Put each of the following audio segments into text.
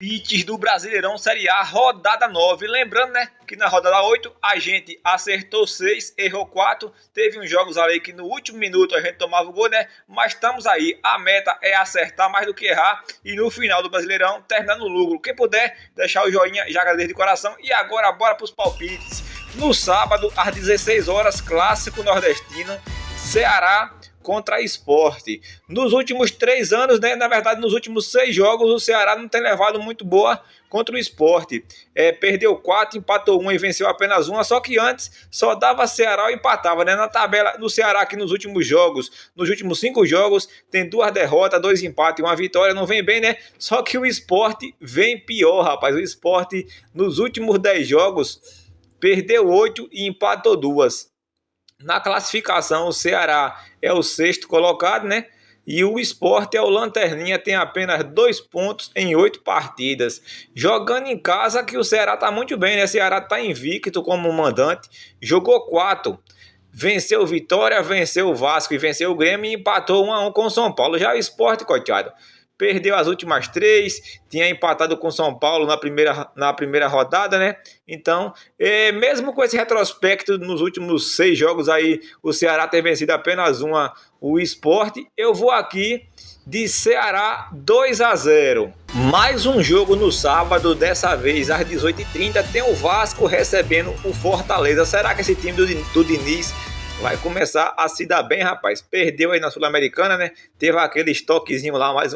Palpites do Brasileirão Série A, rodada 9. Lembrando, né, que na rodada 8 a gente acertou 6, errou 4. Teve uns jogos ali que no último minuto a gente tomava o gol, né? Mas estamos aí. A meta é acertar mais do que errar. E no final do Brasileirão, terminar no lucro. Quem puder, deixar o joinha, já agradeço de coração. E agora, bora para os palpites. No sábado, às 16 horas, clássico nordestino, Ceará contra Sport. Nos últimos 3 anos, né, na verdade nos últimos 6 jogos, o Ceará não tem levado muito boa contra o Sport. Perdeu 4, empatou 1 e venceu apenas 1, só que antes só dava Ceará ou empatava, né? Na tabela do Ceará aqui nos últimos jogos, nos últimos 5 jogos, tem 2 derrotas, 2 empates e 1 vitória, não vem bem, né? Só que o Sport vem pior, rapaz. O Sport nos últimos 10 jogos perdeu 8 e empatou 2. Na classificação, o Ceará é o 6º colocado, né? E o Sport é o lanterninha, tem apenas 2 pontos em 8 partidas. Jogando em casa, que o Ceará tá muito bem, né? O Ceará tá invicto como mandante, jogou 4. Venceu o Vitória, venceu o Vasco e venceu o Grêmio e empatou 1-1 com o São Paulo. Já o Sport, coitado, perdeu as últimas 3, tinha empatado com o São Paulo na primeira rodada, né? Então, mesmo com esse retrospecto nos últimos 6 jogos aí, o Ceará ter vencido apenas o Sport, eu vou aqui de Ceará 2-0. Mais um jogo no sábado, dessa vez às 18h30, tem o Vasco recebendo o Fortaleza. Será que esse time do Diniz vai começar a se dar bem, rapaz? Perdeu aí na Sul-Americana, né? Teve aquele estoquezinho lá, mas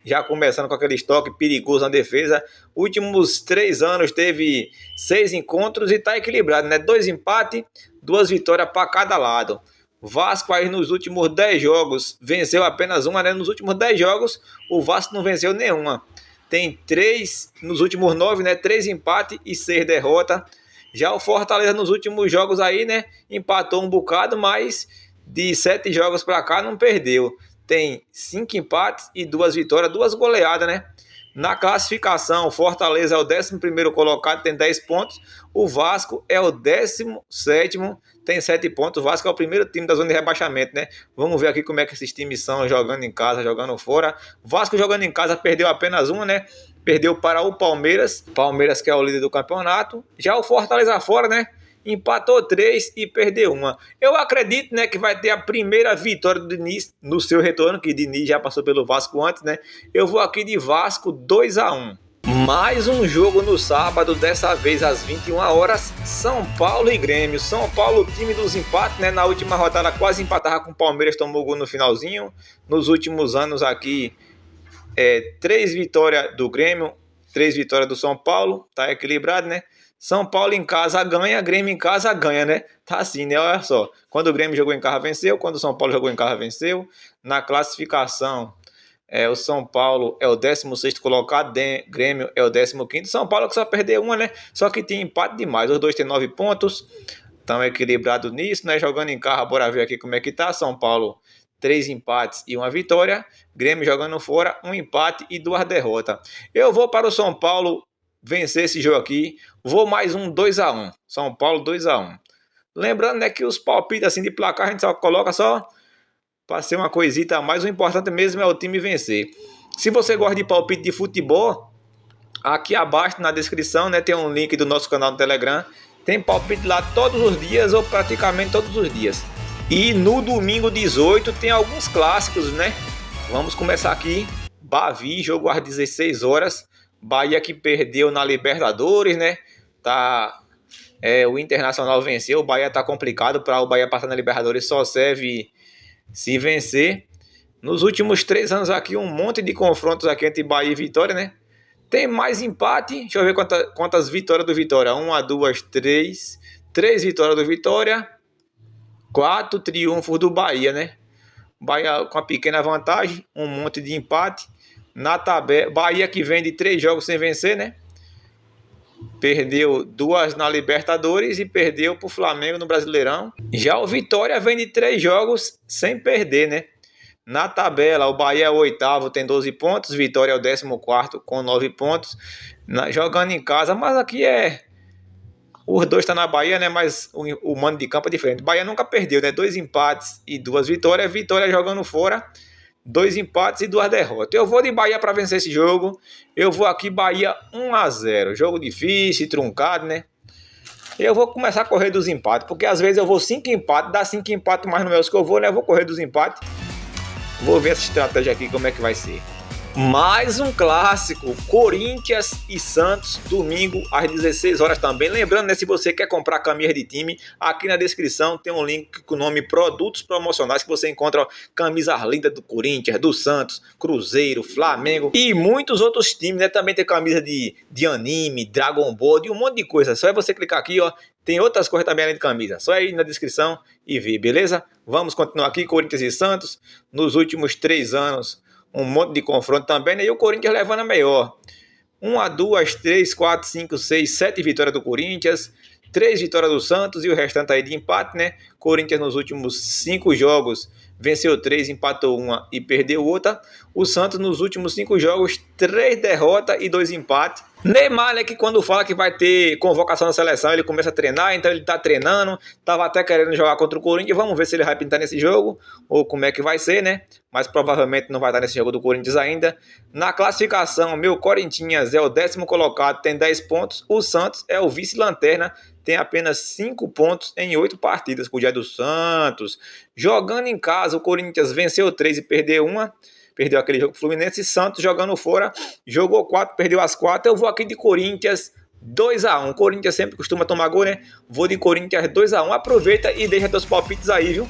já começando com aquele estoque perigoso na defesa. Últimos 3 anos teve 6 encontros e tá equilibrado, né? 2 empates, 2 vitórias para cada lado. Vasco aí nos últimos 10 jogos venceu apenas uma, né? Nos últimos 10 jogos o Vasco não venceu nenhuma. Tem 3 nos últimos 9, né? 3 empates e 6 derrotas. Já o Fortaleza nos últimos jogos aí, né, empatou um bocado, mas de 7 jogos para cá não perdeu. Tem 5 empates e 2 vitórias, 2 goleadas, né? Na classificação, o Fortaleza é o 11º colocado, tem 10 pontos. O Vasco é o 17º, tem 7 pontos. O Vasco é o primeiro time da zona de rebaixamento, né? Vamos ver aqui como é que esses times são jogando em casa, jogando fora. O Vasco jogando em casa perdeu apenas uma, né? Perdeu para o Palmeiras. Palmeiras que é o líder do campeonato. Já o Fortaleza fora, né? Empatou 3 e perdeu 1. Eu acredito, né, que vai ter a primeira vitória do Diniz no seu retorno, que Diniz já passou pelo Vasco antes, né? Eu vou aqui de Vasco 2-1. Mais um jogo no sábado, dessa vez às 21 horas, São Paulo e Grêmio. São Paulo, time dos empates, né? Na última rodada quase empatava com o Palmeiras, tomou gol no finalzinho. Nos últimos anos aqui, 3 vitórias do Grêmio, 3 vitórias do São Paulo, tá equilibrado, né? São Paulo em casa ganha, Grêmio em casa ganha, né? Tá assim, né? Olha só. Quando o Grêmio jogou em casa, venceu. Quando o São Paulo jogou em casa, venceu. Na classificação, o São Paulo é o 16º colocado, Grêmio é o 15º. São Paulo que só perdeu uma, né? Só que tinha empate demais. Os dois têm 9 pontos. Estão equilibrados nisso, né? Jogando em casa, bora ver aqui como é que tá. São Paulo, 3 empates e 1 vitória. Grêmio jogando fora, 1 empate e 2 derrotas. Eu vou para o São Paulo vencer esse jogo aqui. Vou mais um 2-1. São Paulo 2-1. Lembrando, né, que os palpites assim de placar a gente só coloca só para ser uma coisita a mais. O importante mesmo é o time vencer. Se você gosta de palpite de futebol, aqui abaixo na descrição, né, tem um link do nosso canal no Telegram. Tem palpite lá todos os dias ou praticamente todos os dias. E no domingo 18 tem alguns clássicos, né? Vamos começar aqui. Bavi, jogo às 16 horas. Bahia que perdeu na Libertadores, né? O Internacional venceu. O Bahia tá complicado. Para o Bahia passar na Libertadores só serve se vencer. Nos últimos 3 anos aqui, um monte de confrontos aqui entre Bahia e Vitória, né? Tem mais empate. Deixa eu ver quantas vitórias do Vitória. 1, 2, 3. 3 vitórias do Vitória. 4 triunfos do Bahia, né? Bahia com uma pequena vantagem. Um monte de empate. Na tabela, Bahia que vem de 3 jogos sem vencer, né? Perdeu 2 na Libertadores e perdeu para o Flamengo no Brasileirão. Já o Vitória vem de 3 jogos sem perder, né? Na tabela, o Bahia é o 8º, tem 12 pontos. Vitória é o 14º com 9 pontos. Jogando em casa, mas aqui os dois estão na Bahia, né? Mas o mando de campo é diferente. Bahia nunca perdeu, né? 2 empates e 2 vitórias. Vitória jogando fora. 2 empates e 2 derrotas. Eu vou de Bahia para vencer esse jogo. Eu vou aqui Bahia 1-0. Jogo difícil, truncado, né? Eu vou começar a correr dos empates, porque às vezes eu vou 5 empates, dá 5 empates mais no meus que eu vou, né? Eu vou correr dos empates. Vou ver essa estratégia aqui, como é que vai ser. Mais um clássico, Corinthians e Santos, domingo às 16 horas também. Lembrando, né, se você quer comprar camisas de time, aqui na descrição tem um link com o nome Produtos Promocionais, que você encontra camisas lindas do Corinthians, do Santos, Cruzeiro, Flamengo e muitos outros times, né? Também tem camisa de anime, Dragon Ball, de um monte de coisa. Só é você clicar aqui, ó. Tem outras coisas também além de camisa. Só ir na descrição e ver, beleza? Vamos continuar aqui, Corinthians e Santos. Nos últimos 3 anos, um monte de confronto também, né? E o Corinthians levando a melhor. 1, 2, 3, 4, 5, 6, 7 vitórias do Corinthians, 3 vitórias do Santos e o restante aí de empate, né? Corinthians nos últimos 5 jogos venceu 3, empatou 1 e perdeu outra. O Santos nos últimos 5 jogos, 3 derrotas e 2 empates. Neymar, né, que quando fala que vai ter convocação na seleção, ele começa a treinar, então ele tá treinando, tava até querendo jogar contra o Corinthians, vamos ver se ele vai pintar nesse jogo, ou como é que vai ser, né, mas provavelmente não vai estar nesse jogo do Corinthians ainda. Na classificação, meu Corinthians é o 10º colocado, tem 10 pontos, o Santos é o vice-lanterna, tem apenas 5 pontos em 8 partidas, por dia do Santos. Jogando em casa, o Corinthians venceu 3 e perdeu 1. Perdeu aquele jogo pro Fluminense. Santos jogando fora, jogou 4, perdeu as 4. Eu vou aqui de Corinthians 2-1. Corinthians sempre costuma tomar gol, né? Vou de Corinthians 2-1. Aproveita e deixa teus palpites aí, viu?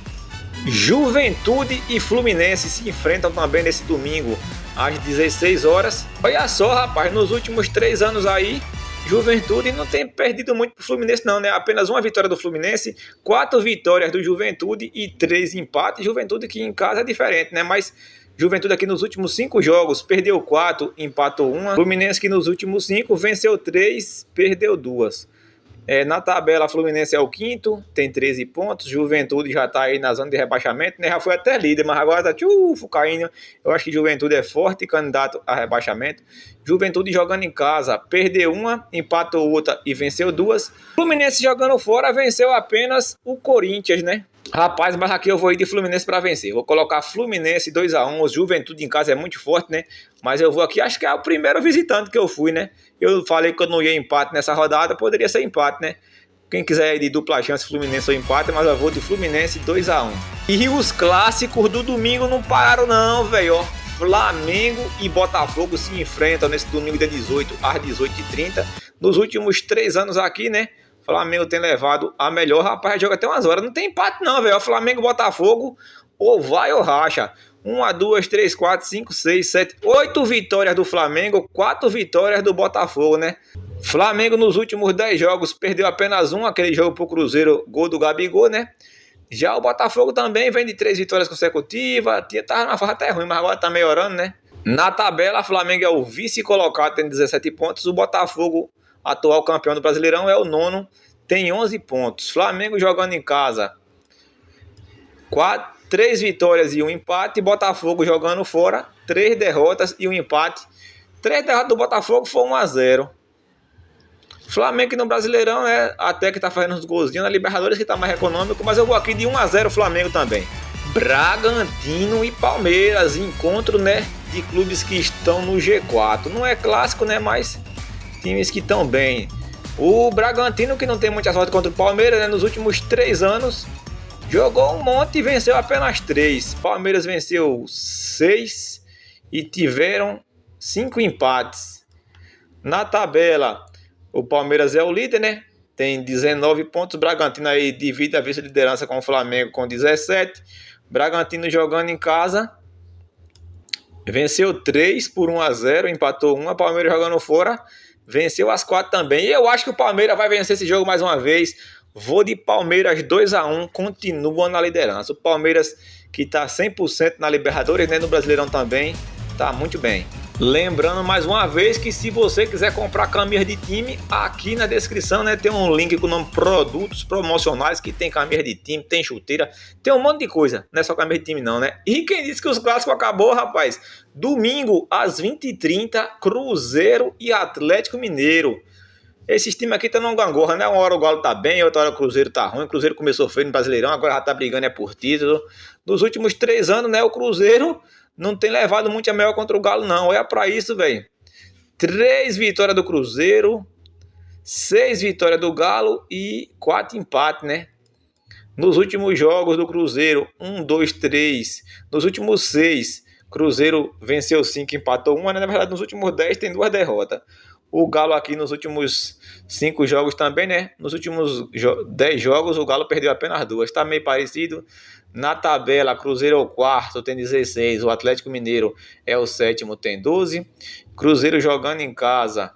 Juventude e Fluminense se enfrentam também nesse domingo às 16 horas. Olha só, rapaz, nos últimos 3 anos aí, Juventude não tem perdido muito pro Fluminense não, né? Apenas 1 vitória do Fluminense, 4 vitórias do Juventude e 3 empates. Juventude que em casa é diferente, né? Mas Juventude aqui nos últimos 5 jogos perdeu 4, empatou 1. Fluminense que nos últimos 5 venceu 3, perdeu 2. Na tabela, Fluminense é o 5º, tem 13 pontos. Juventude já está aí na zona de rebaixamento, né? Já foi até líder, mas agora está caindo. Eu acho que Juventude é forte candidato a rebaixamento. Juventude jogando em casa, perdeu 1, empatou outra e venceu 2. Fluminense jogando fora, venceu apenas o Corinthians, né? Rapaz, mas aqui eu vou ir de Fluminense para vencer. Vou colocar Fluminense 2-1. O Juventude em casa é muito forte, né? Mas eu vou aqui, acho que é o primeiro visitante que eu fui, né? Eu falei que eu não ia empate nessa rodada, poderia ser empate, né? Quem quiser ir de dupla chance, Fluminense ou empate, mas eu vou de Fluminense 2-1. E os clássicos do domingo não pararam não, velho. Flamengo e Botafogo se enfrentam nesse domingo dia 18 às 18h30. Nos últimos 3 anos aqui, né? Flamengo tem levado a melhor, rapaz, joga até umas horas. Não tem empate não, velho. Flamengo e Botafogo, ou vai ou racha. 1, 2, 3, 4, 5, 6, 7, 8 vitórias do Flamengo, 4 vitórias do Botafogo, né? Flamengo nos últimos 10 jogos perdeu apenas 1, aquele jogo pro Cruzeiro, gol do Gabigol, né? Já o Botafogo também vem de 3 vitórias consecutivas, tava numa fase até ruim, mas agora tá melhorando, né? Na tabela, Flamengo é o vice-colocado, tem 17 pontos, o Botafogo, atual campeão do Brasileirão, é o 9º, tem 11 pontos. Flamengo jogando em casa, 3 vitórias e 1 empate. Botafogo jogando fora, 3 derrotas e 1 empate. 3 derrotas do Botafogo foi 1-0. Flamengo no Brasileirão, né? Até que tá fazendo uns golzinhos. Na Libertadores que tá mais econômico, mas eu vou aqui de 1-0 Flamengo também. Bragantino e Palmeiras, encontro, né, de clubes que estão no G4. Não é clássico, né, mas times que estão bem. O Bragantino, que não tem muita sorte contra o Palmeiras, né, nos últimos 3 anos, jogou um monte e venceu apenas 3. Palmeiras venceu 6 e tiveram 5 empates. Na tabela, o Palmeiras é o líder, né? Tem 19 pontos. O Bragantino aí divide a vice-liderança com o Flamengo com 17. Bragantino jogando em casa, venceu 3 por 1-0, empatou 1. Palmeiras jogando fora, venceu as 4 também. E eu acho que o Palmeiras vai vencer esse jogo mais uma vez. Vou de Palmeiras 2-1, continua na liderança. O Palmeiras que está 100% na Libertadores, né, no Brasileirão também, está muito bem. Lembrando mais uma vez que se você quiser comprar camisa de time, aqui na descrição, né, tem um link com o nome Produtos Promocionais, que tem camisa de time, tem chuteira, tem um monte de coisa. Não é só camisa de time não, né? E quem disse que os clássicos acabou, rapaz? Domingo, às 20h30, Cruzeiro e Atlético Mineiro. Esses times aqui estão numa gangorra, né? Uma hora o Galo tá bem, outra hora o Cruzeiro tá ruim. O Cruzeiro começou feio no Brasileirão, agora já tá brigando por título. Nos últimos 3 anos, né, o Cruzeiro não tem levado muito a melhor contra o Galo, não. Olha pra isso, velho. 3 vitórias do Cruzeiro, 6 vitórias do Galo e 4 empates, né? Nos últimos jogos do Cruzeiro, 1, 2, 3. Nos últimos 6, Cruzeiro venceu 5, empatou 1. Na verdade, nos últimos 10 tem 2 derrotas. O Galo aqui nos últimos 5 jogos também, né? Nos últimos 10 jogos, o Galo perdeu apenas 2. Tá meio parecido. Na tabela, Cruzeiro é o quarto, tem 16. O Atlético Mineiro é o sétimo, tem 12. Cruzeiro jogando em casa,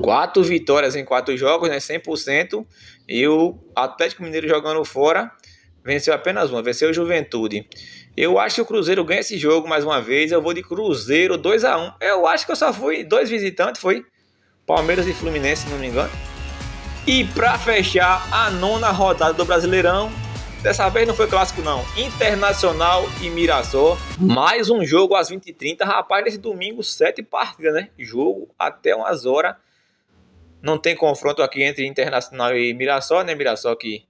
4 vitórias em 4 jogos, né? 100%. E o Atlético Mineiro jogando fora, venceu apenas uma, venceu o Juventude. Eu acho que o Cruzeiro ganha esse jogo mais uma vez. Eu vou de Cruzeiro 2-1. Eu acho que eu só fui 2 visitantes, foi Palmeiras e Fluminense, se não me engano. E para fechar a 9ª rodada do Brasileirão, dessa vez não foi clássico não, Internacional e Mirassol. Mais um jogo às 20h30. Rapaz, nesse domingo 7 partidas, né? Jogo até umas horas. Não tem confronto aqui entre Internacional e Mirassol, né? Mirassol que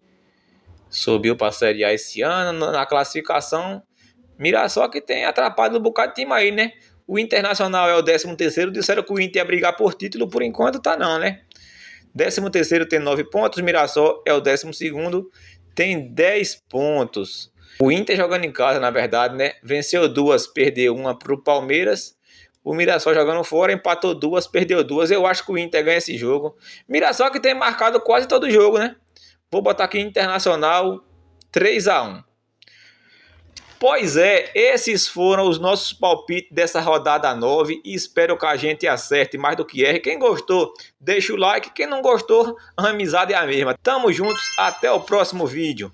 subiu para a Série A esse ano. Na classificação, Mirassol que tem atrapalhado um bocado de time aí, né? O Internacional é o 13º. Disseram que o Inter ia brigar por título. Por enquanto tá não, né? 13º tem 9 pontos. Mirassol é o 12º. Tem 10 pontos. O Inter jogando em casa, na verdade, né? Venceu 2, perdeu 1 pro Palmeiras. O Mirassol jogando fora, empatou 2, perdeu 2. Eu acho que o Inter ganha esse jogo. Mirassol que tem marcado quase todo jogo, né? Vou botar aqui Internacional 3-1. Pois é, esses foram os nossos palpites dessa rodada 9 e espero que a gente acerte mais do que erre. Quem gostou, deixa o like. Quem não gostou, a amizade é a mesma. Tamo juntos, até o próximo vídeo.